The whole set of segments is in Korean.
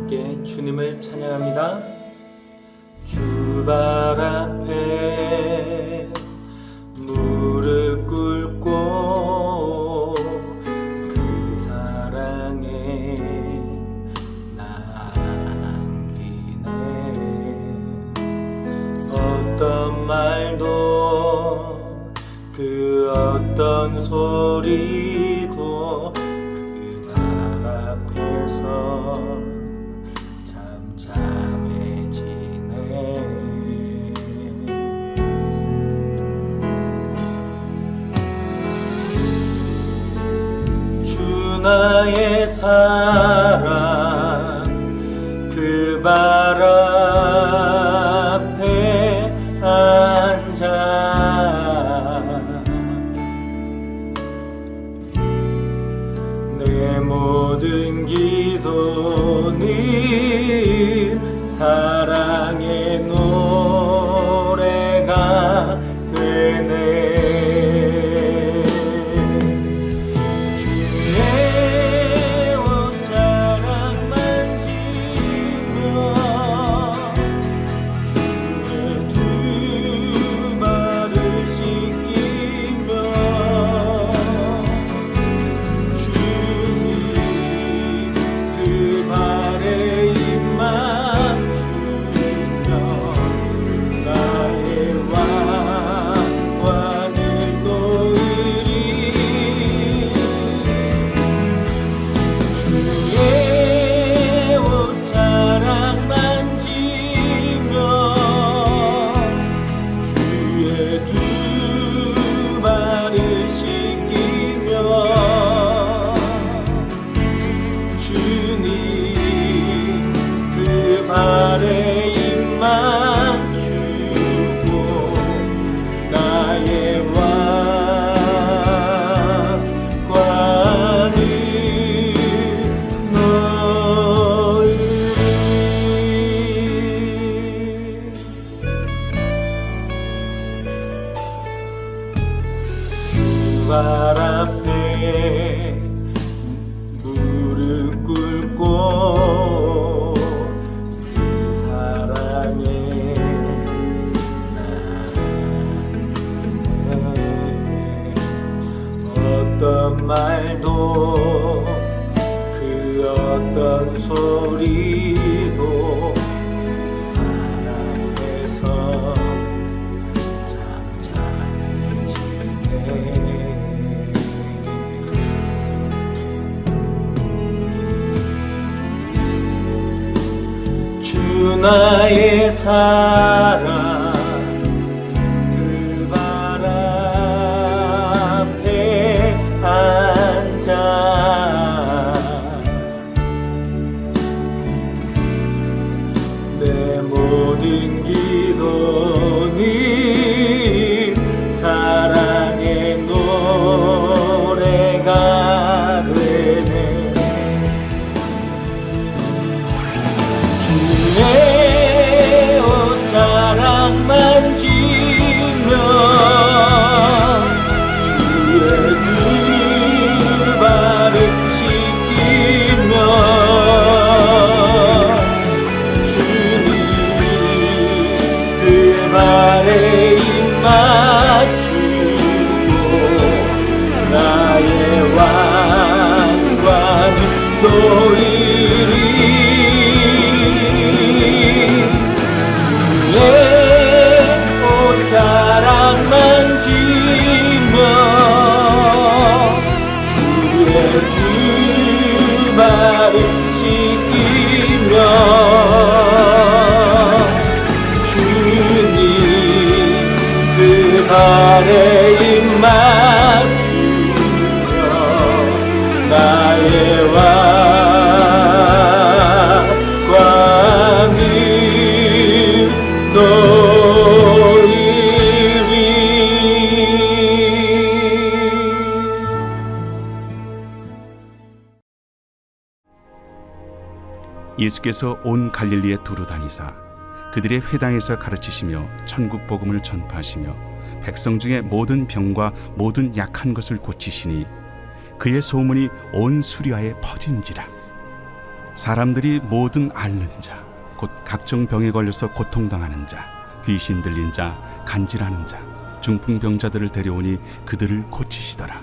함께 주님을 찬양합니다. 주발 앞에 무릎 꿇고 그 사랑에 남기네. 어떤 말도 그 어떤 소리도 그 말 앞에서 잠잠해지네. 주 나의 사랑 그 발 앞에 앉아 내 모든 기도는 사랑의 노래가 되네. 주의 옷자락 만지며 주의 두 발을 씻기며 그 발에 입 맞추며 나의 왕관을 놓으리. 주의 옷자락 만지며 주의 두 발을 씻기며 주님 그 발에 입 맞추고 나의 왕관을 놓으리. 주발 앞에 무릎 꿇고 그 사랑에 남기네. 어떤 말도 그 어떤 소리도 그 말 앞에서 잠잠해지네. 주 나의 사랑 그 발 앞에 앉아 내 모든 기도는 사랑의 노래가 되네. 주의 옷자락 만지며 주의 두 발을 씻기며 주님 그 발에 입 맞추고 나의 왕관을 놓으리. 주의 옷자락 만지며 주의 두 발을 씻기며 주님 그 발에 입 맞추며 나의 왕관을 놓으리. 예수께서 온 갈릴리에 두루 다니사 그들의 회당에서 가르치시며 천국 복음을 전파하시며 백성 중에 모든 병과 모든 약한 것을 고치시니 그의 소문이 온 수리아에 퍼진지라. 사람들이 모든 앓는 자, 곧 각종 병에 걸려서 고통당하는 자, 귀신 들린 자, 간질하는 자, 중풍병자들을 데려오니 그들을 고치시더라.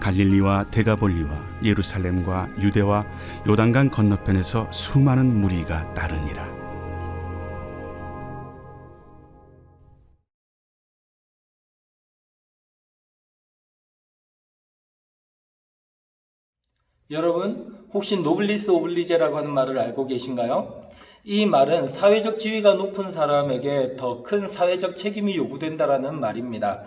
갈릴리와 데가볼리와 예루살렘과 유대와 요단강 건너편에서 수많은 무리가 따르니라. 여러분, 혹시 노블리스 오블리제라고 하는 말을 알고 계신가요? 이 말은 사회적 지위가 높은 사람에게 더 큰 사회적 책임이 요구된다라는 말입니다.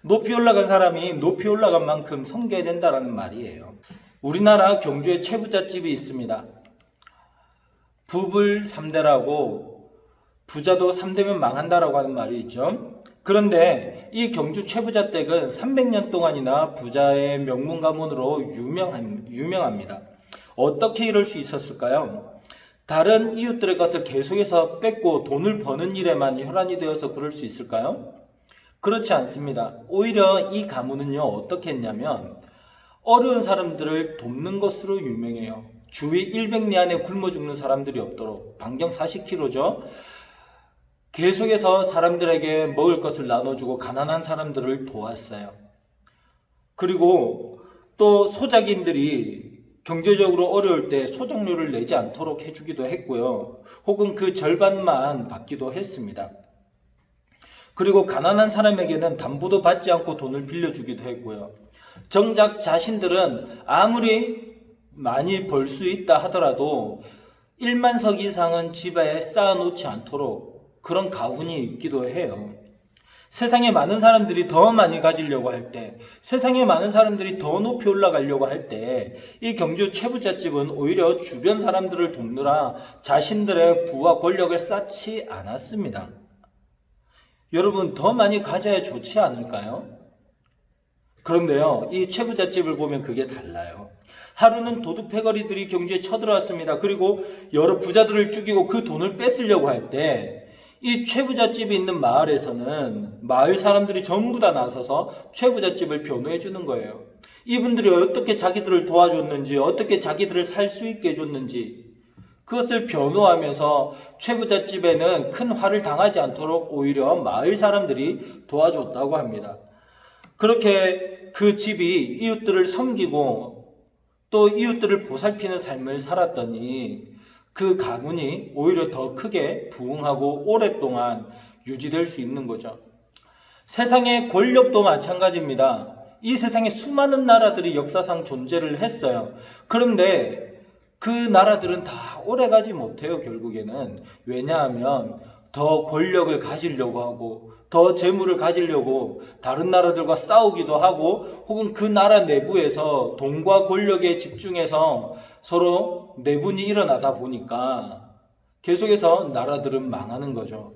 높이 올라간 사람이 높이 올라간 만큼 섬겨야 된다라는 말이에요. 우리나라 경주에 최부잣집이 있습니다. 부불 3대라고, 부자도 3대면 망한다라고 하는 말이 있죠. 그런데 이 경주 최부잣댁은 300년 동안이나 부자의 명문 가문으로 유명합니다. 어떻게 이럴 수 있었을까요? 다른 이웃들의 것을 계속해서 뺏고 돈을 버는 일에만 혈안이 되어서 그럴 수 있을까요? 그렇지 않습니다. 오히려 이 가문은요, 어떻게 했냐면 어려운 사람들을 돕는 것으로 유명해요. 주위 100리 안에 굶어 죽는 사람들이 없도록, 반경 40km죠. 계속해서 사람들에게 먹을 것을 나눠주고 가난한 사람들을 도왔어요. 그리고 또 소작인들이 경제적으로 어려울 때 소작료를 내지 않도록 해주기도 했고요. 혹은 그 절반만 받기도 했습니다. 그리고 가난한 사람에게는 담보도 받지 않고 돈을 빌려주기도 했고요. 정작 자신들은 아무리 많이 벌 수 있다 하더라도 1만 석 이상은 집에 쌓아놓지 않도록 그런 가훈이 있기도 해요. 세상에 많은 사람들이 더 많이 가지려고 할 때, 세상에 많은 사람들이 더 높이 올라가려고 할 때, 이 경주 최부잣집은 오히려 주변 사람들을 돕느라 자신들의 부와 권력을 쌓지 않았습니다. 여러분, 더 많이 가져야 좋지 않을까요? 그런데요, 이 최부잣집을 보면 그게 달라요. 하루는 도둑 패거리들이 경주에 쳐들어왔습니다. 그리고 여러 부자들을 죽이고 그 돈을 뺏으려고 할 때, 이 최부잣집이 있는 마을에서는 마을 사람들이 전부 다 나서서 최부잣집을 변호해 주는 거예요. 이분들이 어떻게 자기들을 도와줬는지, 어떻게 자기들을 살 수 있게 해줬는지, 그것을 변호하면서 최부잣집에는 큰 화를 당하지 않도록 오히려 마을 사람들이 도와줬다고 합니다. 그렇게 그 집이 이웃들을 섬기고 또 이웃들을 보살피는 삶을 살았더니 그 가문이 오히려 더 크게 부흥하고 오랫동안 유지될 수 있는 거죠. 세상의 권력도 마찬가지입니다. 이 세상에 수많은 나라들이 역사상 존재를 했어요. 그런데 그 나라들은 다 오래가지 못해요, 결국에는. 왜냐하면 더 권력을 가지려고 하고 더 재물을 가지려고 다른 나라들과 싸우기도 하고 혹은 그 나라 내부에서 돈과 권력에 집중해서 서로 내분이 일어나다 보니까 계속해서 나라들은 망하는 거죠.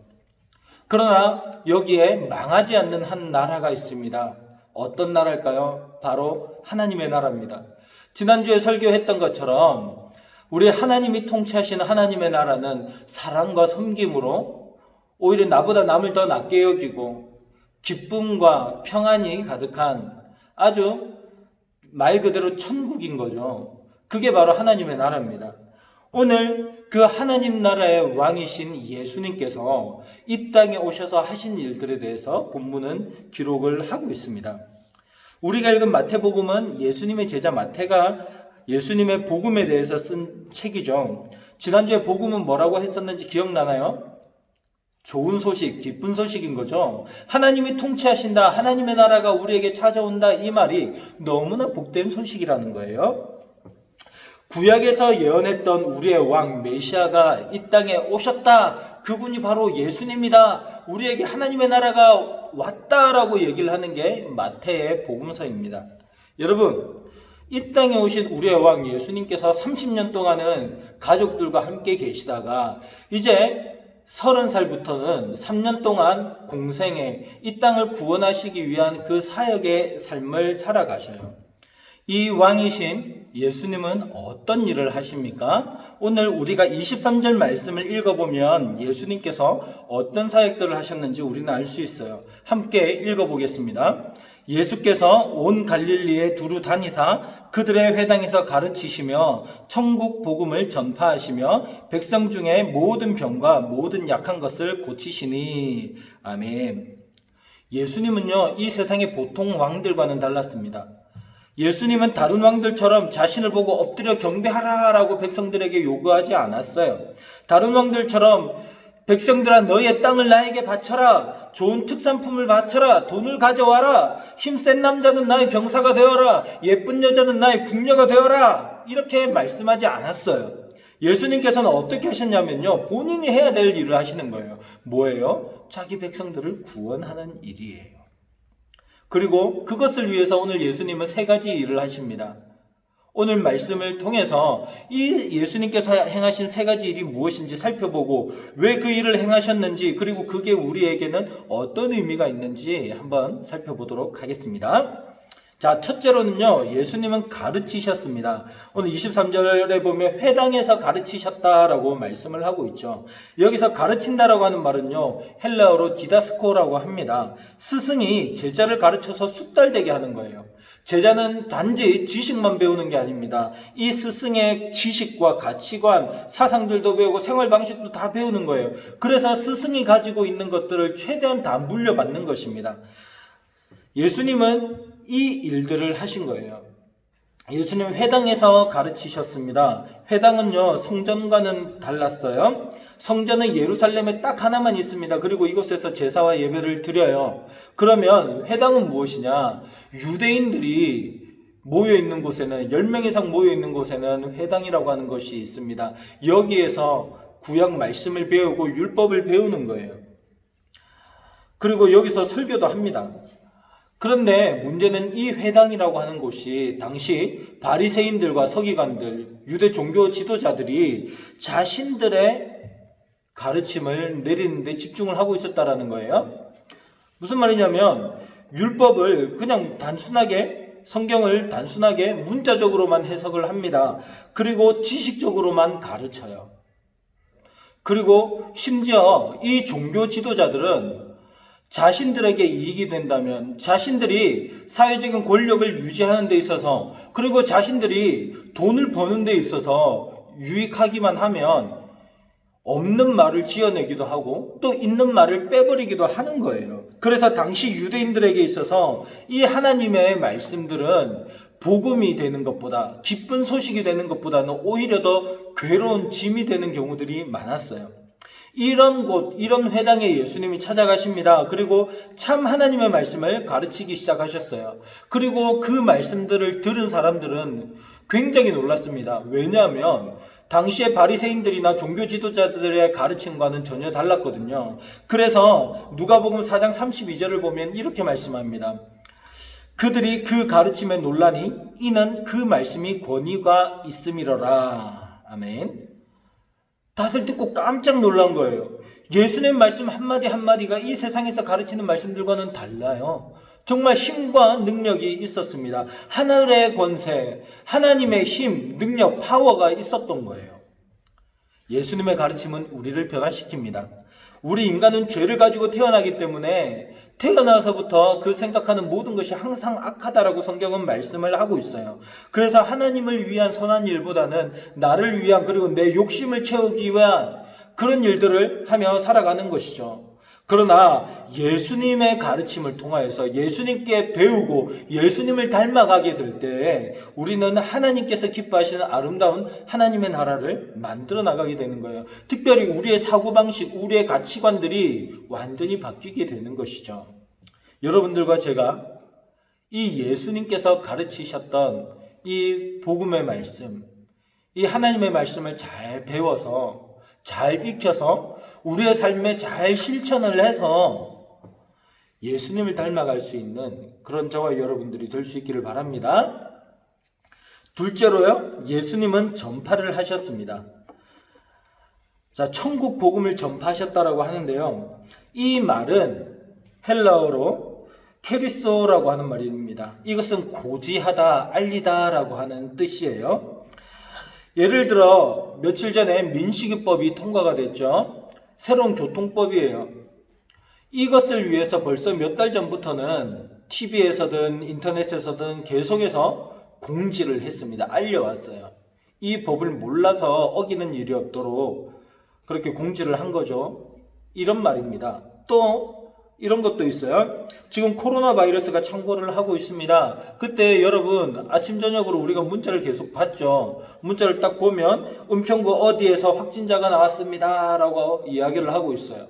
그러나 여기에 망하지 않는 한 나라가 있습니다. 어떤 나라일까요? 바로 하나님의 나라입니다. 지난주에 설교했던 것처럼 우리 하나님이 통치하시는 하나님의 나라는 사랑과 섬김으로 오히려 나보다 남을 더 낮게 여기고 기쁨과 평안이 가득한 아주 말 그대로 천국인 거죠. 그게 바로 하나님의 나라입니다. 오늘 그 하나님 나라의 왕이신 예수님께서 이 땅에 오셔서 하신 일들에 대해서 본문은 기록을 하고 있습니다. 우리가 읽은 마태복음은 예수님의 제자 마태가 예수님의 복음에 대해서 쓴 책이죠. 지난주에 복음은 뭐라고 했었는지 기억나나요? 좋은 소식, 기쁜 소식인 거죠. 하나님이 통치하신다, 하나님의 나라가 우리에게 찾아온다, 이 말이 너무나 복된 소식이라는 거예요. 구약에서 예언했던 우리의 왕 메시아가 이 땅에 오셨다, 그분이 바로 예수님이다, 우리에게 하나님의 나라가 왔다라고 얘기를 하는 게 마태의 복음서입니다. 여러분, 이 땅에 오신 우리의 왕 예수님께서 30년 동안은 가족들과 함께 계시다가 이제 30살부터는 3년 동안 공생에 이 땅을 구원하시기 위한 그 사역의 삶을 살아가셔요. 이 왕이신 예수님은 어떤 일을 하십니까? 오늘 우리가 23절 말씀을 읽어보면 예수님께서 어떤 사역들을 하셨는지 우리는 알 수 있어요. 함께 읽어보겠습니다. 예수께서 온 갈릴리에 두루 다니사 그들의 회당에서 가르치시며 천국 복음을 전파하시며 백성 중에 모든 병과 모든 약한 것을 고치시니. 아멘. 예수님은요, 이 세상의 보통 왕들과는 달랐습니다. 예수님은 다른 왕들처럼 자신을 보고 엎드려 경배하라라고 백성들에게 요구하지 않았어요. 다른 왕들처럼 백성들아, 너희의 땅을 나에게 바쳐라, 좋은 특산품을 바쳐라, 돈을 가져와라, 힘센 남자는 나의 병사가 되어라, 예쁜 여자는 나의 궁녀가 되어라, 이렇게 말씀하지 않았어요. 예수님께서는 어떻게 하셨냐면요, 본인이 해야 될 일을 하시는 거예요. 뭐예요? 자기 백성들을 구원하는 일이에요. 그리고 그것을 위해서 오늘 예수님은 3가지 일을 하십니다. 오늘 말씀을 통해서 이 예수님께서 행하신 3가지 일이 무엇인지 살펴보고 왜 그 일을 행하셨는지, 그리고 그게 우리에게는 어떤 의미가 있는지 한번 살펴보도록 하겠습니다. 자, 첫째로는요, 예수님은 가르치셨습니다. 오늘 23절에 보면 회당에서 가르치셨다라고 말씀을 하고 있죠. 여기서 가르친다라고 하는 말은요, 헬라어로 디다스코라고 합니다. 스승이 제자를 가르쳐서 숙달되게 하는 거예요. 제자는 단지 지식만 배우는 게 아닙니다. 이 스승의 지식과 가치관, 사상들도 배우고 생활 방식도 다 배우는 거예요. 그래서 스승이 가지고 있는 것들을 최대한 다 물려받는 것입니다. 예수님은 이 일들을 하신 거예요. 예수님은 회당에서 가르치셨습니다. 회당은요, 성전과는 달랐어요. 성전은 예루살렘에 딱 하나만 있습니다. 그리고 이곳에서 제사와 예배를 드려요. 그러면 회당은 무엇이냐? 유대인들이 모여있는 곳에는, 10명 이상 모여있는 곳에는 회당이라고 하는 것이 있습니다. 여기에서 구약 말씀을 배우고 율법을 배우는 거예요. 그리고 여기서 설교도 합니다. 그런데 문제는 이 회당이라고 하는 곳이 당시 바리새인들과 서기관들, 유대 종교 지도자들이 자신들의 가르침을 내리는데 집중을 하고 있었다라는 거예요. 무슨 말이냐면 율법을 그냥 단순하게, 성경을 단순하게 문자적으로만 해석을 합니다. 그리고 지식적으로만 가르쳐요. 그리고 심지어 이 종교 지도자들은 자신들에게 이익이 된다면, 자신들이 사회적인 권력을 유지하는 데 있어서, 그리고 자신들이 돈을 버는 데 있어서 유익하기만 하면 없는 말을 지어내기도 하고 또 있는 말을 빼버리기도 하는 거예요. 그래서 당시 유대인들에게 있어서 이 하나님의 말씀들은 복음이 되는 것보다, 기쁜 소식이 되는 것보다는 오히려 더 괴로운 짐이 되는 경우들이 많았어요. 이런 곳, 이런 회당에 예수님이 찾아가십니다. 그리고 참 하나님의 말씀을 가르치기 시작하셨어요. 그리고 그 말씀들을 들은 사람들은 굉장히 놀랐습니다. 왜냐하면 당시의 바리새인들이나 종교 지도자들의 가르침과는 전혀 달랐거든요. 그래서 누가복음 4장 32절을 보면 이렇게 말씀합니다. 그들이 그 가르침에 놀라니 이는 그 말씀이 권위가 있음이로라. 아멘. 다들 듣고 깜짝 놀란 거예요. 예수님 말씀 한마디 한마디가 이 세상에서 가르치는 말씀들과는 달라요. 정말 힘과 능력이 있었습니다. 하늘의 권세, 하나님의 힘, 능력, 파워가 있었던 거예요. 예수님의 가르침은 우리를 변화시킵니다. 우리 인간은 죄를 가지고 태어나기 때문에 태어나서부터 그 생각하는 모든 것이 항상 악하다라고 성경은 말씀을 하고 있어요. 그래서 하나님을 위한 선한 일보다는 나를 위한, 그리고 내 욕심을 채우기 위한 그런 일들을 하며 살아가는 것이죠. 그러나 예수님의 가르침을 통하여서 예수님께 배우고 예수님을 닮아가게 될 때 우리는 하나님께서 기뻐하시는 아름다운 하나님의 나라를 만들어 나가게 되는 거예요. 특별히 우리의 사고방식, 우리의 가치관들이 완전히 바뀌게 되는 것이죠. 여러분들과 제가 이 예수님께서 가르치셨던 이 복음의 말씀, 이 하나님의 말씀을 잘 배워서, 잘 익혀서 우리의 삶에 잘 실천을 해서 예수님을 닮아갈 수 있는 그런 저와 여러분들이 될 수 있기를 바랍니다. 둘째로요, 예수님은 전파를 하셨습니다. 자, 천국 복음을 전파하셨다라고 하는데요, 이 말은 헬라어로 케리소라고 하는 말입니다. 이것은 고지하다, 알리다라고 하는 뜻이에요. 예를 들어 며칠 전에 민식이법이 통과가 됐죠. 새로운 교통법이에요. 이것을 위해서 벌써 몇 달 전부터는 TV에서든 인터넷에서든 계속해서 공지를 했습니다. 알려왔어요. 이 법을 몰라서 어기는 일이 없도록 그렇게 공지를 한 거죠. 이런 말입니다. 또 이런 것도 있어요. 지금 코로나 바이러스가 창궐을 하고 있습니다. 그때 여러분 아침 저녁으로 우리가 문자를 계속 봤죠. 문자를 딱 보면 은평구 어디에서 확진자가 나왔습니다 라고 이야기를 하고 있어요.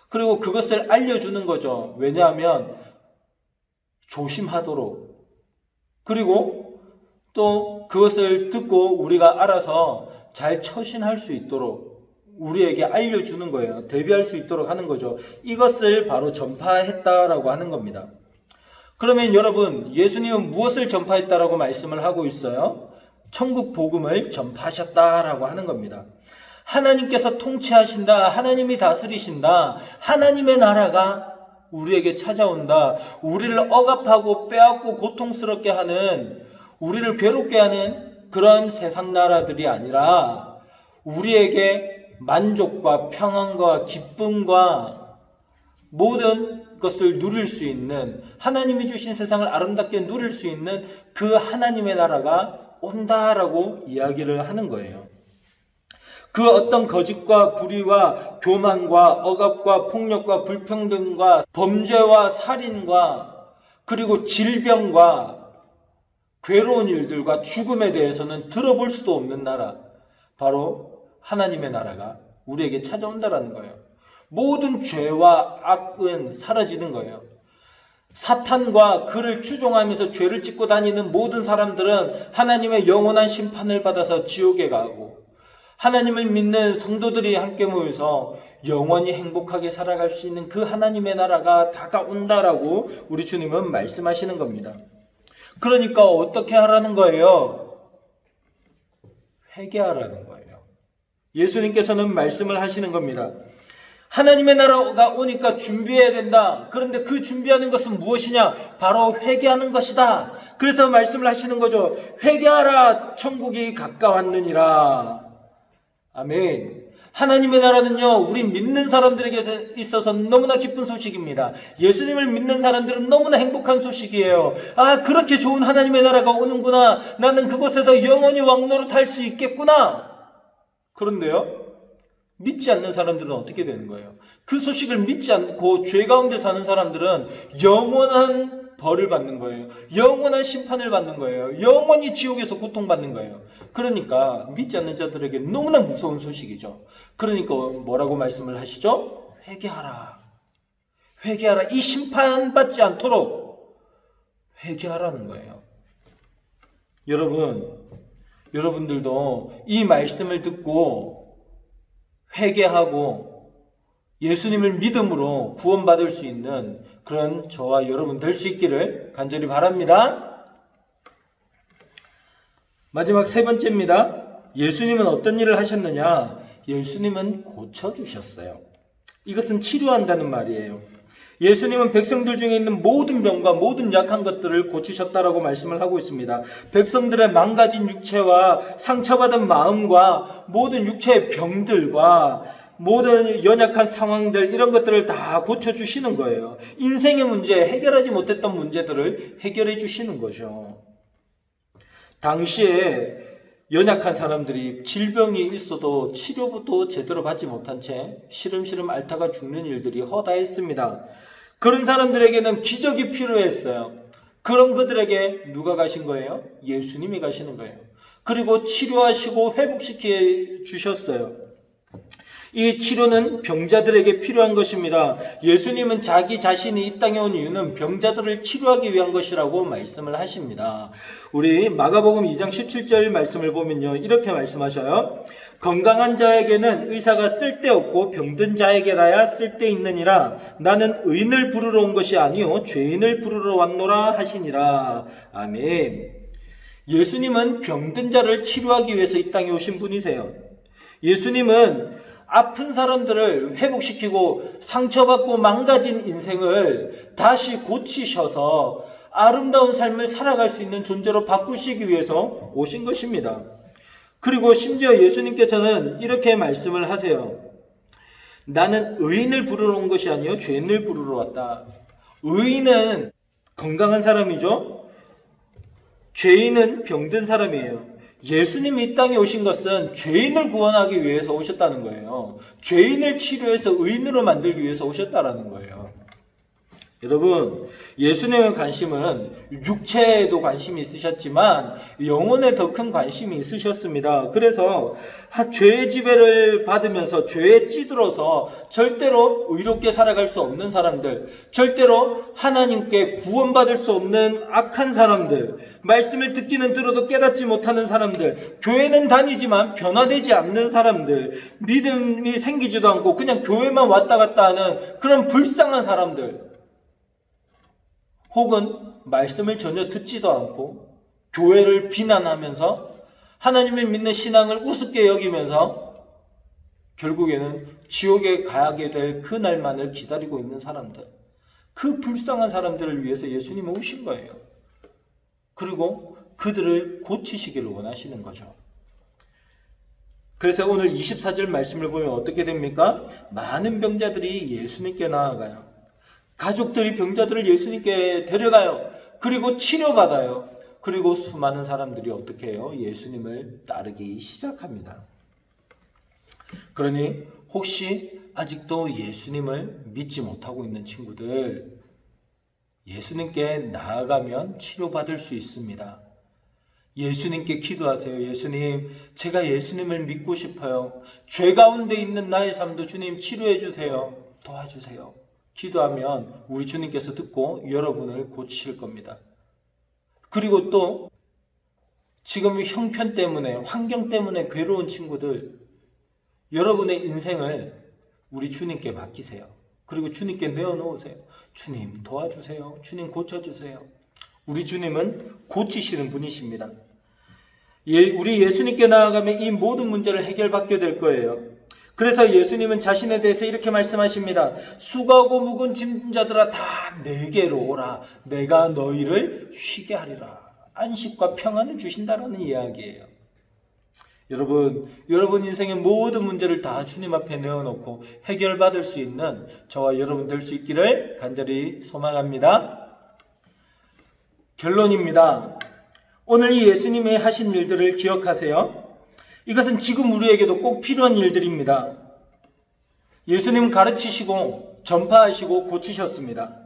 그리고 그것을 알려주는 거죠. 왜냐하면 조심하도록, 그리고 또 그것을 듣고 우리가 알아서 잘 처신할 수 있도록 우리에게 알려주는 거예요. 대비할 수 있도록 하는 거죠. 이것을 바로 전파했다라고 하는 겁니다. 그러면 여러분, 예수님은 무엇을 전파했다라고 말씀을 하고 있어요? 천국 복음을 전파하셨다라고 하는 겁니다. 하나님께서 통치하신다. 하나님이 다스리신다. 하나님의 나라가 우리에게 찾아온다. 우리를 억압하고 빼앗고 고통스럽게 하는, 우리를 괴롭게 하는 그런 세상 나라들이 아니라 우리에게 만족과 평안과 기쁨과 모든 것을 누릴 수 있는, 하나님이 주신 세상을 아름답게 누릴 수 있는 그 하나님의 나라가 온다라고 이야기를 하는 거예요. 그 어떤 거짓과 불의와 교만과 억압과 폭력과 불평등과 범죄와 살인과 그리고 질병과 괴로운 일들과 죽음에 대해서는 들어볼 수도 없는 나라, 바로 하나님의 나라가 우리에게 찾아온다라는 거예요. 모든 죄와 악은 사라지는 거예요. 사탄과 그를 추종하면서 죄를 짓고 다니는 모든 사람들은 하나님의 영원한 심판을 받아서 지옥에 가고, 하나님을 믿는 성도들이 함께 모여서 영원히 행복하게 살아갈 수 있는 그 하나님의 나라가 다가온다라고 우리 주님은 말씀하시는 겁니다. 그러니까 어떻게 하라는 거예요? 회개하라는 거예요. 예수님께서는 말씀을 하시는 겁니다. 하나님의 나라가 오니까 준비해야 된다. 그런데 그 준비하는 것은 무엇이냐? 바로 회개하는 것이다. 그래서 말씀을 하시는 거죠. 회개하라, 천국이 가까웠느니라. 아멘. 하나님의 나라는요, 우리 믿는 사람들에게 있어서 너무나 기쁜 소식입니다. 예수님을 믿는 사람들은 너무나 행복한 소식이에요. 아, 그렇게 좋은 하나님의 나라가 오는구나. 나는 그곳에서 영원히 왕노릇할 수 있겠구나. 그런데요, 믿지 않는 사람들은 어떻게 되는 거예요? 그 소식을 믿지 않고 죄 가운데 사는 사람들은 영원한 벌을 받는 거예요. 영원한 심판을 받는 거예요. 영원히 지옥에서 고통받는 거예요. 그러니까 믿지 않는 자들에게 너무나 무서운 소식이죠. 그러니까 뭐라고 말씀을 하시죠? 회개하라. 회개하라. 이 심판받지 않도록 회개하라는 거예요. 여러분들도 이 말씀을 듣고 회개하고 예수님을 믿음으로 구원받을 수 있는 그런 저와 여러분 될 수 있기를 간절히 바랍니다. 마지막 세 번째입니다. 예수님은 어떤 일을 하셨느냐? 예수님은 고쳐주셨어요. 이것은 치료한다는 말이에요. 예수님은 백성들 중에 있는 모든 병과 모든 약한 것들을 고치셨다라고 말씀을 하고 있습니다. 백성들의 망가진 육체와 상처받은 마음과 모든 육체의 병들과 모든 연약한 상황들, 이런 것들을 다 고쳐주시는 거예요. 인생의 문제, 해결하지 못했던 문제들을 해결해 주시는 거죠. 당시에 연약한 사람들이 질병이 있어도 치료부터 제대로 받지 못한 채 시름시름 앓다가 죽는 일들이 허다했습니다. 그런 사람들에게는 기적이 필요했어요. 그런 그들에게 누가 가신 거예요? 예수님이 가시는 거예요. 그리고 치료하시고 회복시켜 주셨어요. 이 치료는 병자들에게 필요한 것입니다. 예수님은 자기 자신이 이 땅에 온 이유는 병자들을 치료하기 위한 것이라고 말씀을 하십니다. 우리 마가복음 2장 17절 말씀을 보면요, 이렇게 말씀하셔요. 건강한 자에게는 의사가 쓸데없고 병든 자에게라야 쓸데있느니라. 나는 의인을 부르러 온 것이 아니요 죄인을 부르러 왔노라 하시니라. 아멘. 예수님은 병든 자를 치료하기 위해서 이 땅에 오신 분이세요. 예수님은 아픈 사람들을 회복시키고 상처받고 망가진 인생을 다시 고치셔서 아름다운 삶을 살아갈 수 있는 존재로 바꾸시기 위해서 오신 것입니다. 그리고 심지어 예수님께서는 이렇게 말씀을 하세요. 나는 의인을 부르러 온 것이 아니요 죄인을 부르러 왔다. 의인은 건강한 사람이죠. 죄인은 병든 사람이에요. 예수님이 이 땅에 오신 것은 죄인을 구원하기 위해서 오셨다는 거예요. 죄인을 치료해서 의인으로 만들기 위해서 오셨다는 거예요. 여러분, 예수님의 관심은 육체에도 관심이 있으셨지만 영혼에 더 큰 관심이 있으셨습니다. 그래서 죄의 지배를 받으면서 죄에 찌들어서 절대로 의롭게 살아갈 수 없는 사람들, 절대로 하나님께 구원받을 수 없는 악한 사람들, 말씀을 듣기는 들어도 깨닫지 못하는 사람들, 교회는 다니지만 변화되지 않는 사람들, 믿음이 생기지도 않고 그냥 교회만 왔다 갔다 하는 그런 불쌍한 사람들, 혹은 말씀을 전혀 듣지도 않고 교회를 비난하면서 하나님을 믿는 신앙을 우습게 여기면서 결국에는 지옥에 가게 될 그날만을 기다리고 있는 사람들, 그 불쌍한 사람들을 위해서 예수님이 오신 거예요. 그리고 그들을 고치시기를 원하시는 거죠. 그래서 오늘 24절 말씀을 보면 어떻게 됩니까? 많은 병자들이 예수님께 나아가요. 가족들이 병자들을 예수님께 데려가요. 그리고 치료받아요. 그리고 수많은 사람들이 어떻게 해요? 예수님을 따르기 시작합니다. 그러니 혹시 아직도 예수님을 믿지 못하고 있는 친구들, 예수님께 나아가면 치료받을 수 있습니다. 예수님께 기도하세요. 예수님, 제가 예수님을 믿고 싶어요. 죄 가운데 있는 나의 삶도 주님 치료해 주세요. 도와주세요. 기도하면 우리 주님께서 듣고 여러분을 고치실 겁니다. 그리고 또 지금 형편 때문에, 환경 때문에 괴로운 친구들, 여러분의 인생을 우리 주님께 맡기세요. 그리고 주님께 내어놓으세요. 주님 도와주세요. 주님 고쳐주세요. 우리 주님은 고치시는 분이십니다. 우리 예수님께 나아가면 이 모든 문제를 해결받게 될 거예요. 그래서 예수님은 자신에 대해서 이렇게 말씀하십니다. 수고하고 무거운 짐진 자들아 다 내게로 오라. 내가 너희를 쉬게 하리라. 안식과 평안을 주신다라는 이야기예요. 여러분 인생의 모든 문제를 다 주님 앞에 내어놓고 해결받을 수 있는 저와 여러분 될 수 있기를 간절히 소망합니다. 결론입니다. 오늘 이 예수님이 하신 일들을 기억하세요. 이것은 지금 우리에게도 꼭 필요한 일들입니다. 예수님 가르치시고 전파하시고 고치셨습니다.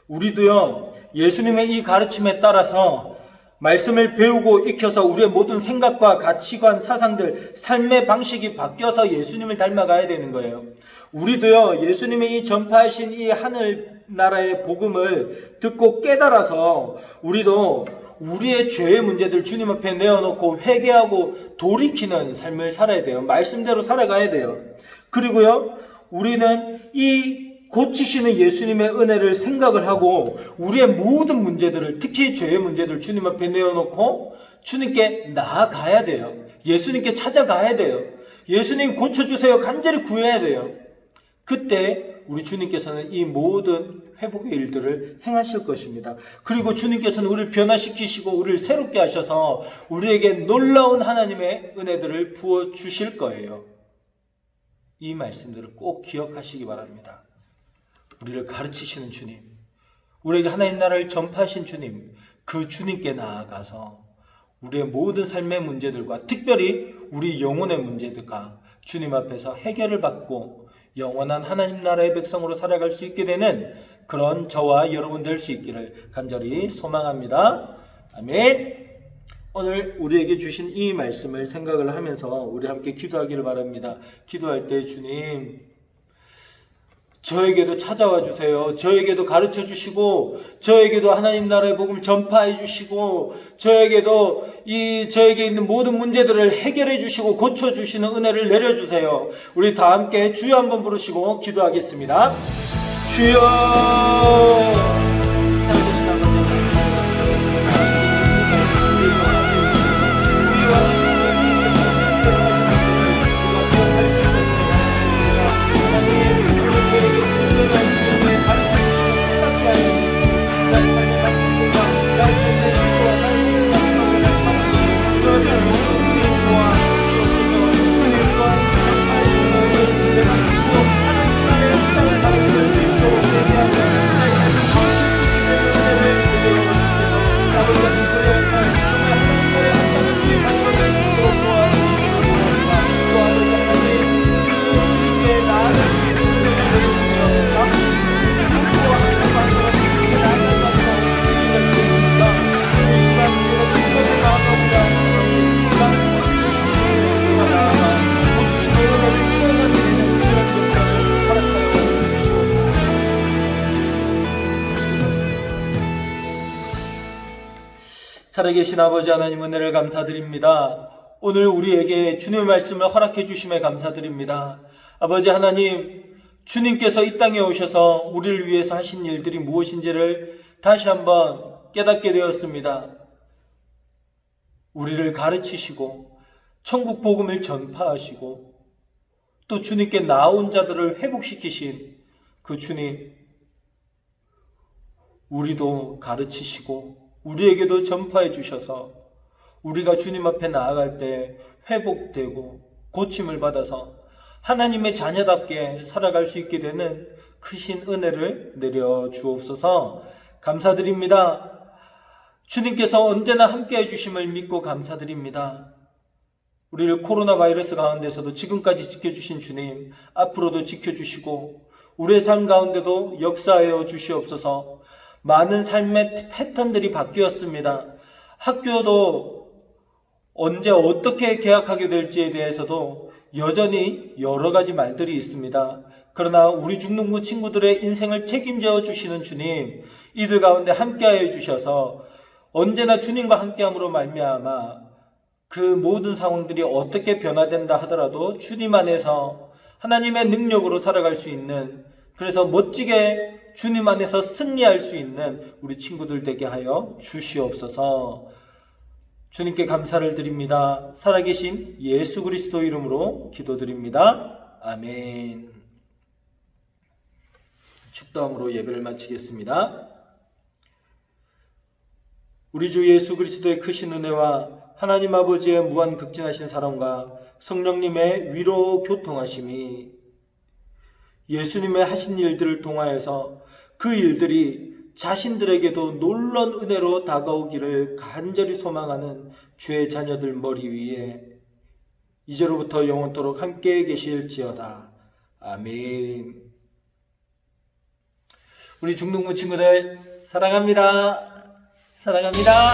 우리도요, 예수님의 이 가르침에 따라서 말씀을 배우고 익혀서 우리의 모든 생각과 가치관, 사상들, 삶의 방식이 바뀌어서 예수님을 닮아가야 되는 거예요. 우리도요, 예수님의 이 전파하신 이 하늘나라의 복음을 듣고 깨달아서 우리도 우리의 죄의 문제들 주님 앞에 내어놓고 회개하고 돌이키는 삶을 살아야 돼요. 말씀대로 살아가야 돼요. 그리고요, 우리는 이 고치시는 예수님의 은혜를 생각을 하고 우리의 모든 문제들을, 특히 죄의 문제들을 주님 앞에 내어놓고 주님께 나아가야 돼요. 예수님께 찾아가야 돼요. 예수님 고쳐주세요. 간절히 구해야 돼요. 그때 우리 주님께서는 이 모든 회복의 일들을 행하실 것입니다. 그리고 주님께서는 우리를 변화시키시고 우리를 새롭게 하셔서 우리에게 놀라운 하나님의 은혜들을 부어주실 거예요. 이 말씀들을 꼭 기억하시기 바랍니다. 우리를 가르치시는 주님, 우리에게 하나님 나라를 전파하신 주님, 그 주님께 나아가서 우리의 모든 삶의 문제들과 특별히 우리 영혼의 문제들과 주님 앞에서 해결을 받고 영원한 하나님 나라의 백성으로 살아갈 수 있게 되는 그런 저와 여러분 될 수 있기를 간절히 소망합니다. 아멘. 오늘 우리에게 주신 이 말씀을 생각을 하면서 우리 함께 기도하기를 바랍니다. 기도할 때 주님, 저에게도 찾아와 주세요. 저에게도 가르쳐 주시고 저에게도 하나님 나라의 복음을 전파해 주시고 저에게도 저에게 있는 모든 문제들을 해결해 주시고 고쳐 주시는 은혜를 내려 주세요. 우리 다 함께 주여 한번 부르시고 기도하겠습니다. 주여. 하나님 나라의 백성으로 살아갈 수 있도록 살아계신 아버지 하나님 은혜를 감사드립니다. 오늘 우리에게 주님의 말씀을 허락해 주심에 감사드립니다. 아버지 하나님, 주님께서 이 땅에 오셔서 우리를 위해서 하신 일들이 무엇인지를 다시 한번 깨닫게 되었습니다. 우리를 가르치시고 천국 복음을 전파하시고 또 주님께 나온 자들을 회복시키신 그 주님, 우리도 가르치시고 우리에게도 전파해 주셔서 우리가 주님 앞에 나아갈 때 회복되고 고침을 받아서 하나님의 자녀답게 살아갈 수 있게 되는 크신 은혜를 내려 주옵소서. 감사드립니다. 주님께서 언제나 함께 해주심을 믿고 감사드립니다. 우리를 코로나 바이러스 가운데서도 지금까지 지켜주신 주님, 앞으로도 지켜주시고 우리의 삶 가운데도 역사하여 주시옵소서. 많은 삶의 패턴들이 바뀌었습니다. 학교도 언제 어떻게 개학하게 될지에 대해서도 여전히 여러 가지 말들이 있습니다. 그러나 우리 중농부 친구들의 인생을 책임져 주시는 주님, 이들 가운데 함께하여 주셔서 언제나 주님과 함께함으로 말미암아 그 모든 상황들이 어떻게 변화된다 하더라도 주님 안에서 하나님의 능력으로 살아갈 수 있는, 그래서 멋지게 주님 안에서 승리할 수 있는 우리 친구들 되게 하여 주시옵소서. 주님께 감사를 드립니다. 살아계신 예수 그리스도 이름으로 기도드립니다. 아멘. 축도함으로 예배를 마치겠습니다. 우리 주 예수 그리스도의 크신 은혜와 하나님 아버지의 무한 극진하신 사랑과 성령님의 위로 교통하심이 예수님의 하신 일들을 통하여서 그 일들이 자신들에게도 놀라운 은혜로 다가오기를 간절히 소망하는 주의 자녀들 머리 위에 이제로부터 영원토록 함께 계실지어다. 아멘. 우리 중동부 친구들 사랑합니다. 사랑합니다.